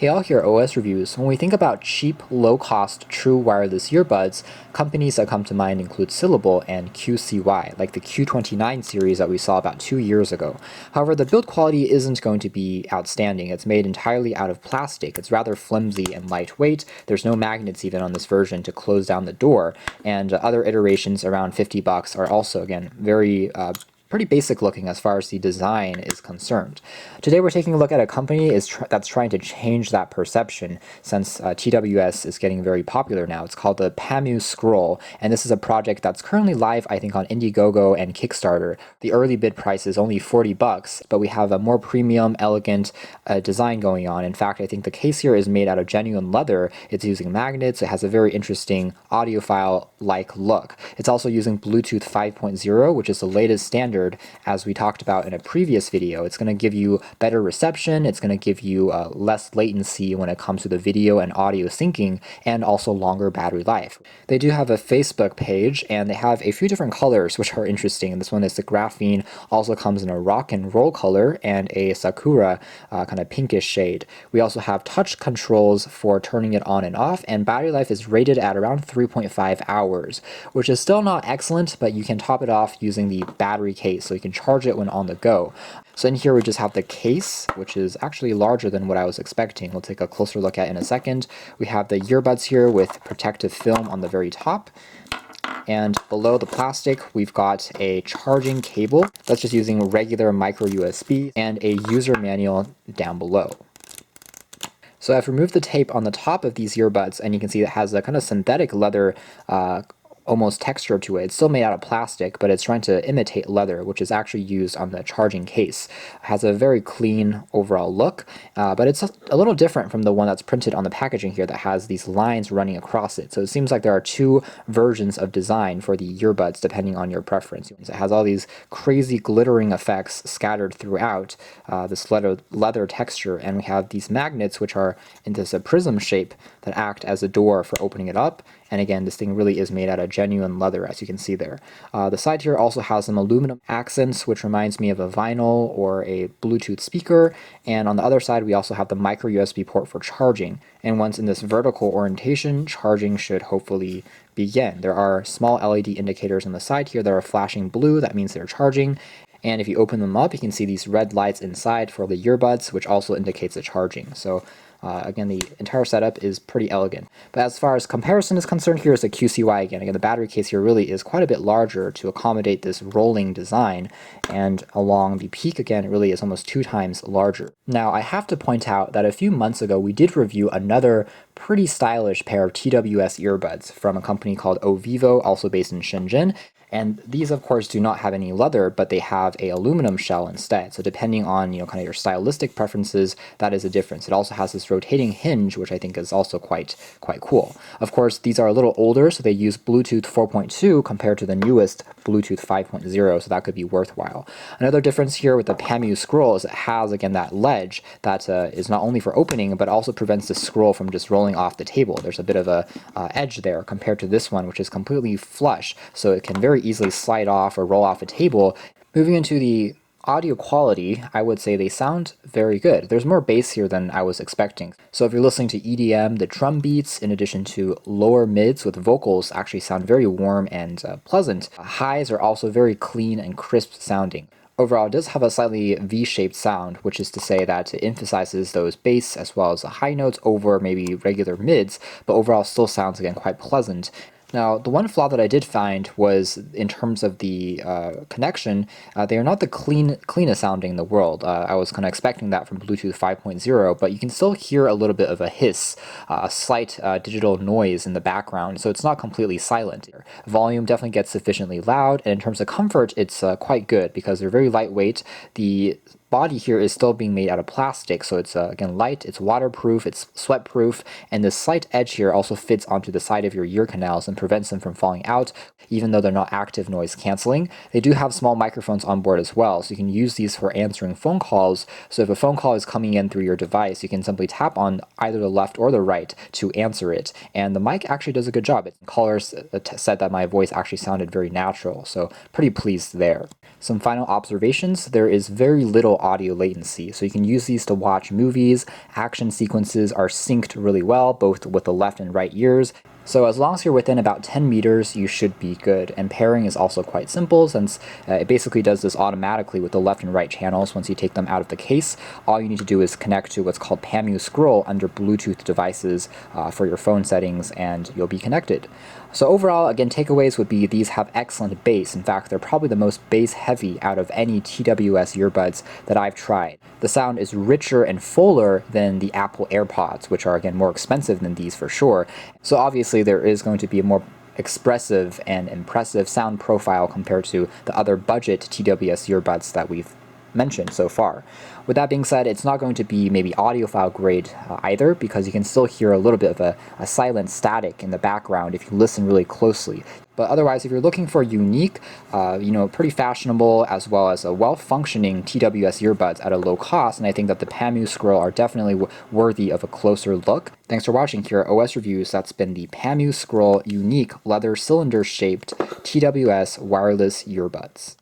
Hey all, here OS Reviews. When we think about cheap, low-cost, true wireless earbuds, companies that come to mind include Syllable and QCY, like the Q29 series that we saw about 2 years ago. However, the build quality isn't going to be outstanding. It's made entirely out of plastic. It's rather flimsy and lightweight. There's no magnets even on this version to close down the door, and other iterations around $50 are also, again, very pretty basic looking as far as the design is concerned. Today we're taking a look at a company that's trying to change that perception since TWS is getting very popular now. It's called the PaMu Scroll, and this is a project that's currently live, I think, on Indiegogo and Kickstarter. The early bid price is only $40, but we have a more premium, elegant design going on. In fact, I think the case here is made out of genuine leather. It's using magnets. It has a very interesting audiophile-like look. It's also using Bluetooth 5.0, which is the latest standard. As we talked about in a previous video. It's going to give you better reception, it's going to give you less latency when it comes to the video and audio syncing, and also longer battery life. They do have a Facebook page, and they have a few different colors which are interesting. This one is the graphene, also comes in a rock and roll color and a sakura kind of pinkish shade. We also have touch controls for turning it on and off, and battery life is rated at around 3.5 hours, which is still not excellent, but you can top it off using the battery case, so you can charge it when on the go. So in here we just have the case, which is actually larger than what I was expecting. We'll take a closer look at in a second. We have the earbuds here with protective film on the very top. And below the plastic, we've got a charging cable that's just using regular micro USB and a user manual down below. So I've removed the tape on the top of these earbuds, and you can see it has a kind of synthetic leather almost texture to it. It's still made out of plastic, but it's trying to imitate leather, which is actually used on the charging case. It has a very clean overall look, but it's a little different from the one that's printed on the packaging here that has these lines running across it. So it seems like there are two versions of design for the earbuds depending on your preference. It has all these crazy glittering effects scattered throughout this leather texture, and we have these magnets which are in this prism shape that act as a door for opening it up. And again, this thing really is made out of genuine leather, as you can see there. The side here also has some aluminum accents, which reminds me of a vinyl or a Bluetooth speaker. And on the other side, we also have the micro USB port for charging. And once in this vertical orientation, charging should hopefully begin. There are small LED indicators on the side here that are flashing blue. That means they're charging. And if you open them up, you can see these red lights inside for the earbuds, which also indicates the charging. So again, the entire setup is pretty elegant. But as far as comparison is concerned, here's the QCY again. Again, the battery case here really is quite a bit larger to accommodate this rolling design. And along the peak, again, it really is almost 2 times larger. Now, I have to point out that a few months ago, we did review another pretty stylish pair of TWS earbuds from a company called Ovivo, also based in Shenzhen. And these, of course, do not have any leather, but they have a aluminum shell instead. So depending on, kind of your stylistic preferences, that is a difference. It also has this rotating hinge, which I think is also quite cool. Of course, these are a little older, so they use Bluetooth 4.2 compared to the newest Bluetooth 5.0, so that could be worthwhile. Another difference here with the PaMu Scroll is it has, again, that ledge that is not only for opening, but also prevents the scroll from just rolling off the table. There's a bit of a edge there compared to this one, which is completely flush, so it can very easily slide off or roll off a table. Moving into the audio quality, I would say they sound very good. There's more bass here than I was expecting. So if you're listening to EDM, the drum beats, in addition to lower mids with vocals, actually sound very warm and pleasant. Highs are also very clean and crisp sounding. Overall, it does have a slightly V-shaped sound, which is to say that it emphasizes those bass as well as the high notes over maybe regular mids, but overall still sounds, again, quite pleasant. Now, the one flaw that I did find was in terms of the connection, they are not the cleanest sounding in the world. I was kind of expecting that from Bluetooth 5.0, but you can still hear a little bit of a hiss, a slight digital noise in the background, so it's not completely silent. Volume definitely gets sufficiently loud, and in terms of comfort, it's quite good because they're very lightweight. The body here is still being made out of plastic, so it's again light, it's waterproof, it's sweat-proof, and the slight edge here also fits onto the side of your ear canals and prevents them from falling out, even though they're not active noise canceling. They do have small microphones on board as well, so you can use these for answering phone calls. So if a phone call is coming in through your device, you can simply tap on either the left or the right to answer it, and the mic actually does a good job. Callers said that my voice actually sounded very natural, so pretty pleased there. Some final observations: there is very little audio latency. So you can use these to watch movies. Action sequences are synced really well, both with the left and right ears. So as long as you're within about 10 meters, you should be good. And pairing is also quite simple, since it basically does this automatically with the left and right channels once you take them out of the case. All you need to do is connect to what's called PaMu Scroll under Bluetooth devices for your phone settings, and you'll be connected. So overall, again, takeaways would be these have excellent bass. In fact, they're probably the most bass heavy out of any TWS earbuds that I've tried. The sound is richer and fuller than the Apple Airpods, which are, again, more expensive than these for sure. So obviously there is going to be a more expressive and impressive sound profile compared to the other budget TWS earbuds that we've mentioned so far. With that being said, it's not going to be maybe audiophile grade either, because you can still hear a little bit of a silent static in the background if you listen really closely. But otherwise, if you're looking for unique, pretty fashionable, as well as a well-functioning TWS earbuds at a low cost, and I think that the PaMu Scroll are definitely worthy of a closer look. Thanks for watching here at OS Reviews. That's been the PaMu Scroll unique leather cylinder-shaped TWS wireless earbuds.